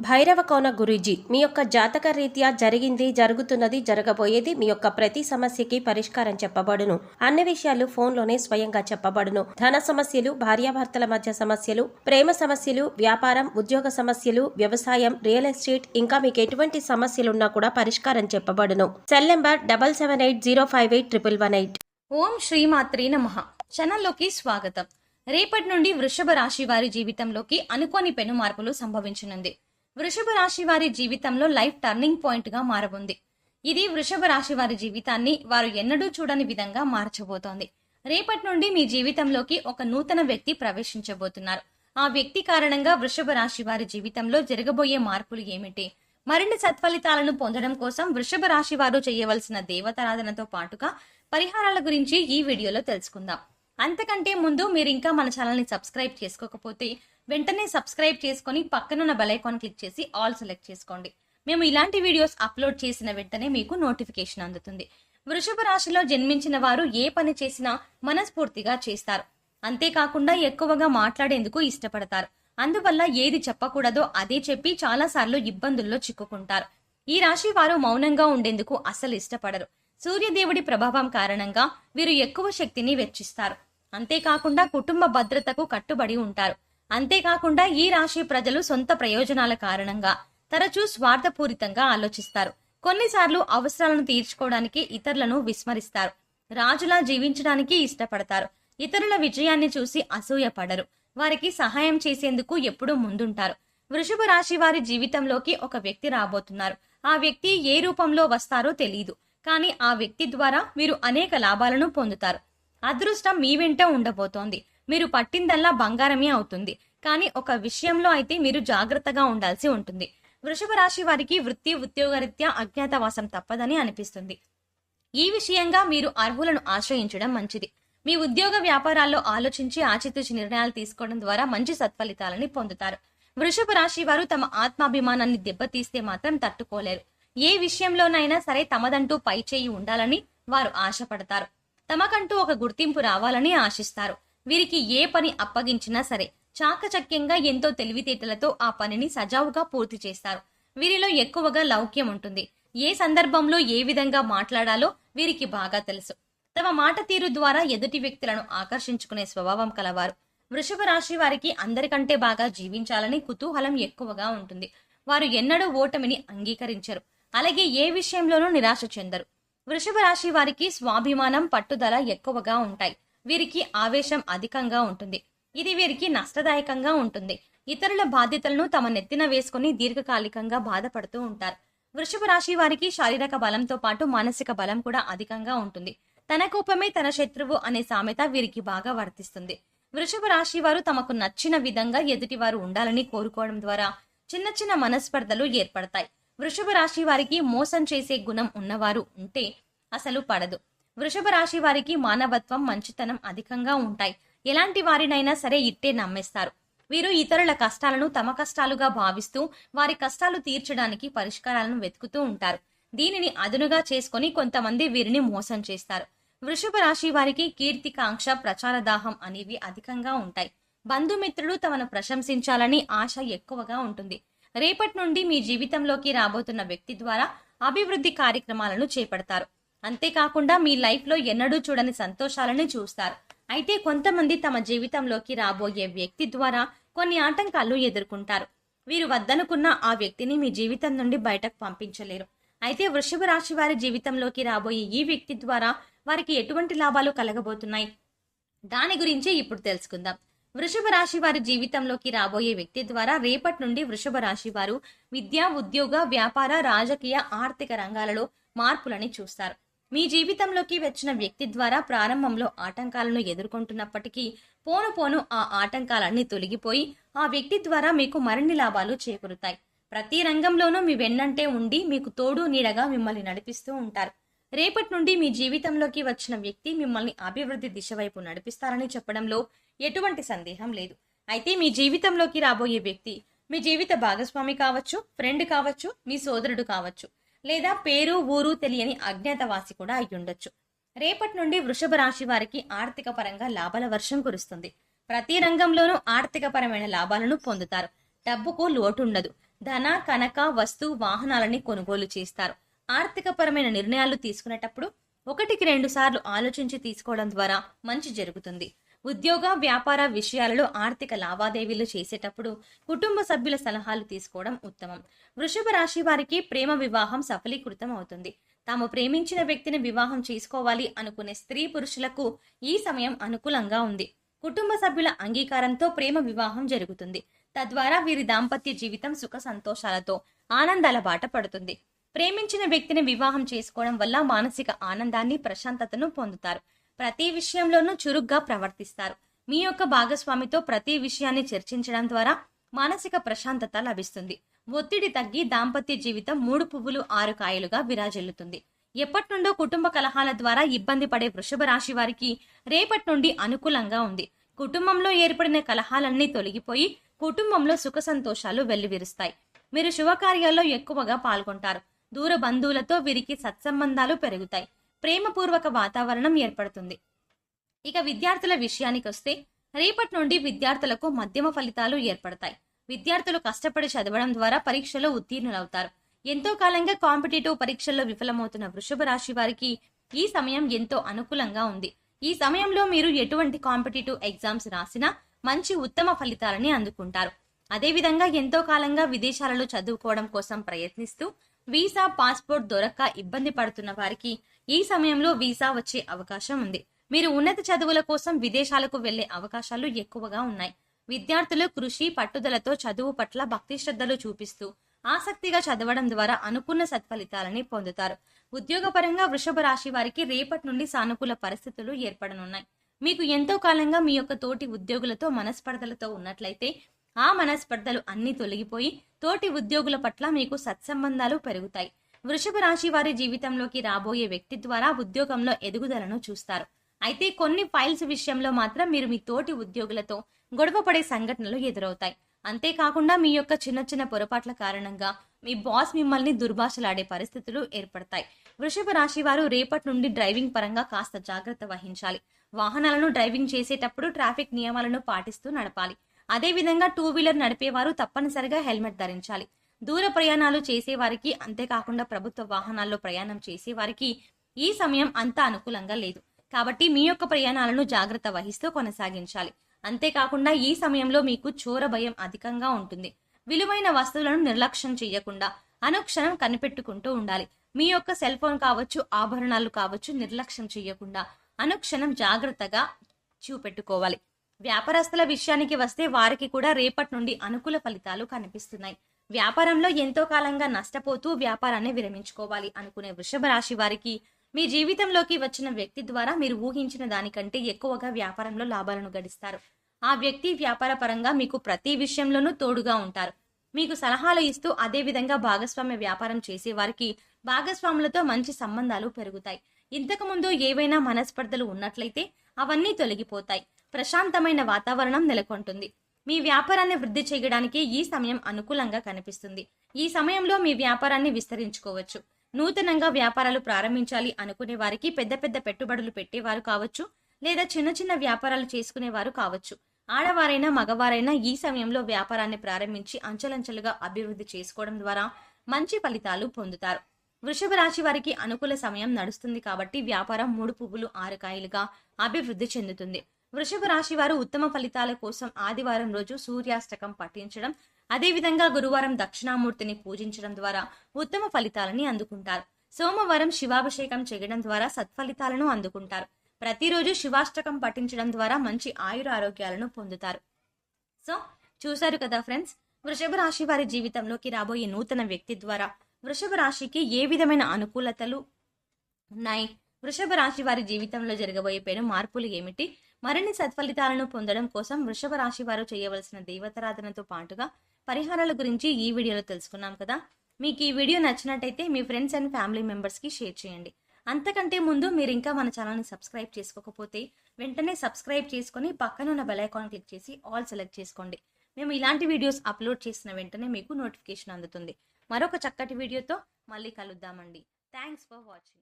భైరవ కోన గురూజీ మీ యొక్క జాతక రీత్యా జరిగింది, జరుగుతున్నది, జరగబోయేది మీ యొక్క ప్రతి సమస్యకి పరిష్కారం చెప్పబడును. అన్ని విషయాలు ఫోన్లోనే స్వయంగా చెప్పబడును. ధన సమస్యలు, భార్యాభర్తల మధ్య సమస్యలు, ప్రేమ సమస్యలు, వ్యాపారం, ఉద్యోగ సమస్యలు, వ్యవసాయం, రియల్ ఎస్టేట్, ఇంకా మీకు ఎటువంటి సమస్యలున్నా కూడా పరిష్కారం చెప్పబడును. Cell number 7780581118. ఓం శ్రీమాత్రే నమః. ఛానల్లోకి స్వాగతం. రేపటి నుండి వృషభ రాశి వారి జీవితంలోకి అనుకోని పెను మార్పులు సంభవించనుంది. వృషభ రాశి వారి జీవితంలో లైఫ్ టర్నింగ్ పాయింట్ గా మారబోంది. ఇది వృషభ రాశి వారి జీవితాన్ని వారు ఎన్నడూ చూడని విధంగా మార్చబోతోంది. రేపటి నుండి మీ జీవితంలోకి ఒక నూతన వ్యక్తి ప్రవేశించబోతున్నారు. ఆ వ్యక్తి కారణంగా వృషభ రాశి వారి జీవితంలో జరగబోయే మార్పులు ఏమిటి? మరిన్ని సత్ఫలితాలను పొందడం కోసం వృషభ రాశి వారు చేయవలసిన దేవతారాధనతో పాటుగా పరిహారాల గురించి ఈ వీడియోలో తెలుసుకుందాం. అంతకంటే ముందు మీరు ఇంకా మన ఛానల్ని సబ్స్క్రైబ్ చేసుకోకపోతే వెంటనే సబ్స్క్రైబ్ చేసుకొని పక్కనున్న బెల్ ఐకాన్ క్లిక్ చేసి ఆల్ సెలెక్ట్ చేసుకోండి. మేము ఇలాంటి వీడియోస్ అప్లోడ్ చేసిన వెంటనే మీకు నోటిఫికేషన్ అందుతుంది. వృషభ రాశిలో జన్మించిన వారు ఏ పని చేసినా మనస్ఫూర్తిగా చేస్తారు. అంతేకాకుండా ఎక్కువగా మాట్లాడేందుకు ఇష్టపడతారు. అందువల్ల ఏది చెప్పకూడదో అదే చెప్పి చాలాసార్లు ఇబ్బందుల్లో చిక్కుకుంటారు. ఈ రాశి వారు మౌనంగా ఉండేందుకు అస్సలు ఇష్టపడరు. సూర్యదేవుడి ప్రభావం కారణంగా వీరు ఎక్కువ శక్తిని వెచ్చిస్తారు. అంతేకాకుండా కుటుంబ భద్రతకు కట్టుబడి ఉంటారు. అంతేకాకుండా ఈ రాశి ప్రజలు సొంత ప్రయోజనాల కారణంగా తరచూ స్వార్థపూరితంగా ఆలోచిస్తారు. కొన్నిసార్లు అవసరాలను తీర్చుకోవడానికి ఇతరులను విస్మరిస్తారు. రాజులా జీవించడానికి ఇష్టపడతారు. ఇతరుల విజయాన్ని చూసి అసూయపడరు. వారికి సహాయం చేసేందుకు ఎప్పుడూ ముందుంటారు. వృషభ రాశి వారి జీవితంలోకి ఒక వ్యక్తి రాబోతున్నారు. ఆ వ్యక్తి ఏ రూపంలో వస్తారో తెలియదు. కానీ ఆ వ్యక్తి ద్వారా మీరు అనేక లాభాలను పొందుతారు. అదృష్టం మీ వెంట ఉండబోతోంది. మీరు పట్టిందల్లా బంగారమే అవుతుంది. కానీ ఒక విషయంలో అయితే మీరు జాగ్రత్తగా ఉండాల్సి ఉంటుంది. వృషభ రాశి వారికి వృత్తి, ఉద్యోగరీత్యా అజ్ఞాతవాసం తప్పదని అనిపిస్తుంది. ఈ విషయంగా మీరు అర్హులను ఆశ్రయించడం మంచిది. మీ ఉద్యోగ వ్యాపారాల్లో ఆలోచించి ఆచితూచి నిర్ణయాలు తీసుకోవడం ద్వారా మంచి సత్ఫలితాలని పొందుతారు. వృషభ రాశి వారు తమ ఆత్మాభిమానాన్ని దెబ్బతీస్తే మాత్రం తట్టుకోలేరు. ఏ విషయంలోనైనా సరే తమదంటూ పైచేయి ఉండాలని వారు ఆశపడతారు. తమకంటూ ఒక గుర్తింపు రావాలని ఆశిస్తారు. వీరికి ఏ పని అప్పగించినా సరే చాకచక్యంగా ఎంతో తెలివితేటలతో ఆ పనిని సజావుగా పూర్తి చేస్తారు. వీరిలో ఎక్కువగా లౌక్యం ఉంటుంది. ఏ సందర్భంలో ఏ విధంగా మాట్లాడాలో వీరికి బాగా తెలుసు. తమ మాట తీరు ద్వారా ఎదుటి వ్యక్తులను ఆకర్షించుకునే స్వభావం కలవారు. వృషభ రాశి వారికి అందరికంటే బాగా జీవించాలని కుతూహలం ఎక్కువగా ఉంటుంది. వారు ఎన్నడూ ఓటమిని అంగీకరించరు. అలాగే ఏ విషయంలోనూ నిరాశ చెందరు. వృషభ రాశి వారికి స్వాభిమానం, పట్టుదల ఎక్కువగా ఉంటాయి. వీరికి ఆవేశం అధికంగా ఉంటుంది. ఇది వీరికి నష్టదాయకంగా ఉంటుంది. ఇతరుల బాధ్యతలను తమ నెత్తిన వేసుకుని దీర్ఘకాలికంగా బాధపడుతూ ఉంటారు. వృషభ రాశి వారికి శారీరక బలంతో పాటు మానసిక బలం కూడా అధికంగా ఉంటుంది. తన కోపమే తన శత్రువు అనే సామెత వీరికి బాగా వర్తిస్తుంది. వృషభ రాశి వారు తమకు నచ్చిన విధంగా ఎదుటివారు ఉండాలని కోరుకోవడం ద్వారా చిన్న చిన్న మనస్పర్ధలు ఏర్పడతాయి. వృషభ రాశి వారికి మోసం చేసే గుణం ఉన్నవారు ఉంటే అసలు పడదు. వృషభ రాశి వారికి మానవత్వం, మంచితనం అధికంగా ఉంటాయి. ఎలాంటి వారినైనా సరే ఇట్టే నమ్మేస్తారు. వీరు ఇతరుల కష్టాలను తమ కష్టాలుగా భావిస్తూ వారి కష్టాలు తీర్చడానికి పరిష్కారాలను వెతుకుతూ ఉంటారు. దీనిని అదునుగా చేసుకుని కొంతమంది వీరిని మోసం చేస్తారు. వృషభ రాశి వారికి కీర్తికాంక్ష, ప్రచార దాహం అనేవి అధికంగా ఉంటాయి. బంధుమిత్రులు తమను ప్రశంసించాలని ఆశ ఎక్కువగా ఉంటుంది. రేపటి నుండి మీ జీవితంలోకి రాబోతున్న వ్యక్తి ద్వారా అభివృద్ధి కార్యక్రమాలను చేపడతారు. అంతేకాకుండా మీ లైఫ్ లో ఎన్నడూ చూడని సంతోషాలను చూస్తారు. అయితే కొంతమంది తమ జీవితంలోకి రాబోయే వ్యక్తి ద్వారా కొన్ని ఆటంకాలు ఎదుర్కొంటారు. వీరు వద్దనుకున్న ఆ వ్యక్తిని మీ జీవితం నుండి బయటకు పంపించలేరు. అయితే వృషభ రాశి వారి జీవితంలోకి రాబోయే ఈ వ్యక్తి ద్వారా వారికి ఎటువంటి లాభాలు కలగబోతున్నాయి, దాని గురించి ఇప్పుడు తెలుసుకుందాం. వృషభ రాశి వారి జీవితంలోకి రాబోయే వ్యక్తి ద్వారా రేపటి నుండి వృషభ రాశి వారు విద్య, ఉద్యోగ, వ్యాపార, రాజకీయ, ఆర్థిక రంగాలలో మార్పులని చూస్తారు. మీ జీవితంలోకి వచ్చిన వ్యక్తి ద్వారా ప్రారంభంలో ఆటంకాలను ఎదుర్కొంటున్నప్పటికీ పోను పోను ఆ ఆటంకాలన్నీ తొలగిపోయి ఆ వ్యక్తి ద్వారా మీకు మరిన్ని లాభాలు చేకూరుతాయి. ప్రతి రంగంలోనూ మీ వెన్నంటే ఉండి మీకు తోడు నీడగా మిమ్మల్ని నడిపిస్తూ ఉంటారు. రేపటి నుండి మీ జీవితంలోకి వచ్చిన వ్యక్తి మిమ్మల్ని అభివృద్ధి దిశ వైపు నడిపిస్తారని చెప్పడంలో ఎటువంటి సందేహం లేదు. అయితే మీ జీవితంలోకి రాబోయే వ్యక్తి మీ జీవిత భాగస్వామి కావచ్చు, ఫ్రెండ్ కావచ్చు, మీ సోదరుడు కావచ్చు, లేదా పేరు ఊరు తెలియని అజ్ఞాతవాసి కూడా అయ్యుండొచ్చు. రేపటి నుండి వృషభ రాశి వారికి ఆర్థిక పరంగా లాభాల వర్షం కురుస్తుంది. ప్రతి రంగంలోనూ ఆర్థిక పరమైన లాభాలను పొందుతారు. డబ్బుకు లోటుండదు. ధన, కనక, వస్తు, వాహనాలని కొనుగోలు చేస్తారు. ఆర్థికపరమైన నిర్ణయాలు తీసుకునేటప్పుడు 1-2 సార్లు ఆలోచించి తీసుకోవడం ద్వారా మంచి జరుగుతుంది. ఉద్యోగ, వ్యాపార విషయాలలో ఆర్థిక లావాదేవీలు చేసేటప్పుడు కుటుంబ సభ్యుల సలహాలు తీసుకోవడం ఉత్తమం. వృషభ రాశి వారికి ప్రేమ వివాహం సఫలీకృతం అవుతుంది. తాము ప్రేమించిన వ్యక్తిని వివాహం చేసుకోవాలి అనుకునే స్త్రీ పురుషులకు ఈ సమయం అనుకూలంగా ఉంది. కుటుంబ సభ్యుల అంగీకారంతో ప్రేమ వివాహం జరుగుతుంది. తద్వారా వీరి దాంపత్య జీవితం సుఖ సంతోషాలతో ఆనందాల బాట పడుతుంది. ప్రేమించిన వ్యక్తిని వివాహం చేసుకోవడం వల్ల మానసిక ఆనందాన్ని, ప్రశాంతతను పొందుతారు. ప్రతి విషయంలోనూ చురుగ్గా ప్రవర్తిస్తారు. మీ యొక్క భాగస్వామితో ప్రతి విషయాన్ని చర్చించడం ద్వారా మానసిక ప్రశాంతత లభిస్తుంది. ఒత్తిడి తగ్గి దాంపత్య జీవితం 3 పువ్వులు 6 కాయలుగా విరాజిల్లుతుంది. ఎప్పటి నుండో కుటుంబ కలహాల ద్వారా ఇబ్బంది పడే వృషభ రాశి వారికి రేపటి నుండి అనుకూలంగా ఉంది. కుటుంబంలో ఏర్పడిన కలహాలన్నీ తొలగిపోయి కుటుంబంలో సుఖ సంతోషాలు వెల్లివిరుస్తాయి. మీరు శుభకార్యాల్లో ఎక్కువగా పాల్గొంటారు. దూర బంధువులతో వీరికి సత్సంబంధాలు పెరుగుతాయి. ప్రేమపూర్వక వాతావరణం ఏర్పడుతుంది. ఇక విద్యార్థుల విషయానికి వస్తే రేపటి నుండి విద్యార్థులకు మధ్యమ ఫలితాలు ఏర్పడతాయి. విద్యార్థులు కష్టపడి చదవడం ద్వారా పరీక్షలో ఉత్తీర్ణులవుతారు. ఎంతో కాలంగా కాంపిటేటివ్ పరీక్షల్లో విఫలమవుతున్న వృషభ రాశి వారికి ఈ సమయం ఎంతో అనుకూలంగా ఉంది. ఈ సమయంలో మీరు ఎటువంటి కాంపిటేటివ్ ఎగ్జామ్స్ రాసినా మంచి ఉత్తమ ఫలితాలని అందుకుంటారు. అదేవిధంగా ఎంతో కాలంగా విదేశాలలో చదువుకోవడం కోసం ప్రయత్నిస్తూ వీసా, పాస్పోర్ట్ దొరక్క ఇబ్బంది పడుతున్న వారికి ఈ సమయంలో వీసా వచ్చే అవకాశం ఉంది. మీరు ఉన్నత చదువుల కోసం విదేశాలకు వెళ్లే అవకాశాలు ఎక్కువగా ఉన్నాయి. విద్యార్థులు కృషి, పట్టుదలతో చదువు పట్ల భక్తి శ్రద్ధలు చూపిస్తూ ఆసక్తిగా చదవడం ద్వారా అనుకున్న సత్ఫలితాలని పొందుతారు. ఉద్యోగపరంగా వృషభ రాశి వారికి రేపటి నుండి సానుకూల పరిస్థితులు ఏర్పడనున్నాయి. మీకు ఎంతో కాలంగా మీ యొక్క తోటి ఉద్యోగులతో మనస్పర్ధలతో ఉన్నట్లయితే ఆ మనస్పర్ధలు అన్ని తొలగిపోయి తోటి ఉద్యోగుల పట్ల మీకు సత్సంబంధాలు పెరుగుతాయి. వృషభ రాశి వారి జీవితంలోకి రాబోయే వ్యక్తి ద్వారా ఉద్యోగంలో ఎదుగుదలను చూస్తారు. అయితే కొన్ని ఫైల్స్ విషయంలో మాత్రం మీరు మీ తోటి ఉద్యోగులతో గొడవ పడే సంఘటనలు ఎదురవుతాయి. అంతేకాకుండా మీ యొక్క చిన్న చిన్న పొరపాట్ల కారణంగా మీ బాస్ మిమ్మల్ని దుర్భాషలాడే పరిస్థితులు ఏర్పడతాయి. వృషభ రాశి వారు రేపటి నుండి డ్రైవింగ్ పరంగా కాస్త జాగ్రత్త వహించాలి. వాహనాలను డ్రైవింగ్ చేసేటప్పుడు ట్రాఫిక్ నియమాలను పాటిస్తూ నడపాలి. అదేవిధంగా 2 వీలర్ నడిపేవారు తప్పనిసరిగా హెల్మెట్ ధరించాలి. దూర ప్రయాణాలు చేసేవారికి, అంతేకాకుండా ప్రభుత్వ వాహనాల్లో ప్రయాణం చేసేవారికి ఈ సమయం అంత అనుకూలంగా లేదు. కాబట్టి మీ యొక్క ప్రయాణాలను జాగ్రత్త వహిస్తూ కొనసాగించాలి. అంతేకాకుండా ఈ సమయంలో మీకు చోర భయం అధికంగా ఉంటుంది. విలువైన వస్తువులను నిర్లక్ష్యం చేయకుండా అనుక్షణం కనిపెట్టుకుంటూ ఉండాలి. మీ యొక్క సెల్ ఫోన్ కావచ్చు, ఆభరణాలు కావచ్చు, నిర్లక్ష్యం చేయకుండా అనుక్షణం జాగ్రత్తగా చూపెట్టుకోవాలి. వ్యాపారస్తుల విషయానికి వస్తే వారికి కూడా రేపటి నుండి అనుకూల ఫలితాలు కనిపిస్తున్నాయి. వ్యాపారంలో ఎంతో కాలంగా నష్టపోతూ వ్యాపారాన్ని విరమించుకోవాలి అనుకునే వృషభ రాశి వారికి మీ జీవితంలోకి వచ్చిన వ్యక్తి ద్వారా మీరు ఊహించిన దానికంటే ఎక్కువగా వ్యాపారంలో లాభాలను గడిస్తారు. ఆ వ్యక్తి వ్యాపార పరంగా మీకు ప్రతి విషయంలోనూ తోడుగా ఉంటారు. మీకు సలహాలు ఇస్తూ అదేవిధంగా భాగస్వామ్య వ్యాపారం చేసే వారికి భాగస్వాములతో మంచి సంబంధాలు పెరుగుతాయి. ఇంతకుముందు ఏవైనా మనస్పర్ధలు ఉన్నట్లయితే అవన్నీ తొలగిపోతాయి. ప్రశాంతమైన వాతావరణం నెలకొంటుంది. మీ వ్యాపారాన్ని వృద్ధి చేయడానికి ఈ సమయం అనుకూలంగా కనిపిస్తుంది. ఈ సమయంలో మీ వ్యాపారాన్ని విస్తరించుకోవచ్చు. నూతనంగా వ్యాపారాలు ప్రారంభించాలి అనుకునే వారికి పెద్ద పెద్ద పెట్టుబడులు పెట్టేవారు కావచ్చు, లేదా చిన్న చిన్న వ్యాపారాలు చేసుకునేవారు కావచ్చు. ఆడవారైనా మగవారైనా ఈ సమయంలో వ్యాపారాన్ని ప్రారంభించి అంచెలంచెలుగా అభివృద్ధి చేసుకోవడం ద్వారా మంచి ఫలితాలు పొందుతారు. వృషభ రాశి వారికి అనుకూల సమయం నడుస్తుంది కాబట్టి వ్యాపారం 3 పువ్వులు 6 కాయలుగా అభివృద్ధి చెందుతుంది. వృషభ రాశి వారు ఉత్తమ ఫలితాల కోసం ఆదివారం రోజు సూర్యాష్టకం పఠించడం, అదేవిధంగా గురువారం దక్షిణామూర్తిని పూజించడం ద్వారా ఉత్తమ ఫలితాలని అందుకుంటారు. సోమవారం శివాభిషేకం చేయడం ద్వారా సత్ఫలితాలను అందుకుంటారు. ప్రతిరోజు శివాష్టకం పఠించడం ద్వారా మంచి ఆయుర ఆరోగ్యాలను పొందుతారు. సో చూశారు కదా ఫ్రెండ్స్, వృషభ రాశి వారి జీవితంలోకి రాబోయే నూతన వ్యక్తి ద్వారా వృషభ రాశికి ఏ విధమైన అనుకూలతలు ఉన్నాయి, వృషభ రాశి వారి జీవితంలో జరగబోయే పెను మార్పులు ఏమిటి, మరిన్ని సత్ఫలితాలను పొందడం కోసం వృషభ రాశి వారు చేయవలసిన దేవతారాధనతో పాటుగా పరిహారాల గురించి ఈ వీడియోలో తెలుసుకున్నాం కదా. మీకు ఈ వీడియో నచ్చినట్టయితే మీ ఫ్రెండ్స్ అండ్ ఫ్యామిలీ మెంబర్స్కి షేర్ చేయండి. అంతకంటే ముందు మీరు ఇంకా మన ఛానల్ని సబ్స్క్రైబ్ చేసుకోకపోతే వెంటనే సబ్స్క్రైబ్ చేసుకొని పక్కన ఉన్న బెల్ ఐకాన్ క్లిక్ చేసి ఆల్ సెలెక్ట్ చేసుకోండి. మేము ఇలాంటి వీడియోస్ అప్లోడ్ చేసిన వెంటనే మీకు నోటిఫికేషన్ అందుతుంది. మరొక చక్కటి వీడియోతో మళ్ళీ కలుద్దామండి. Thanks for watching.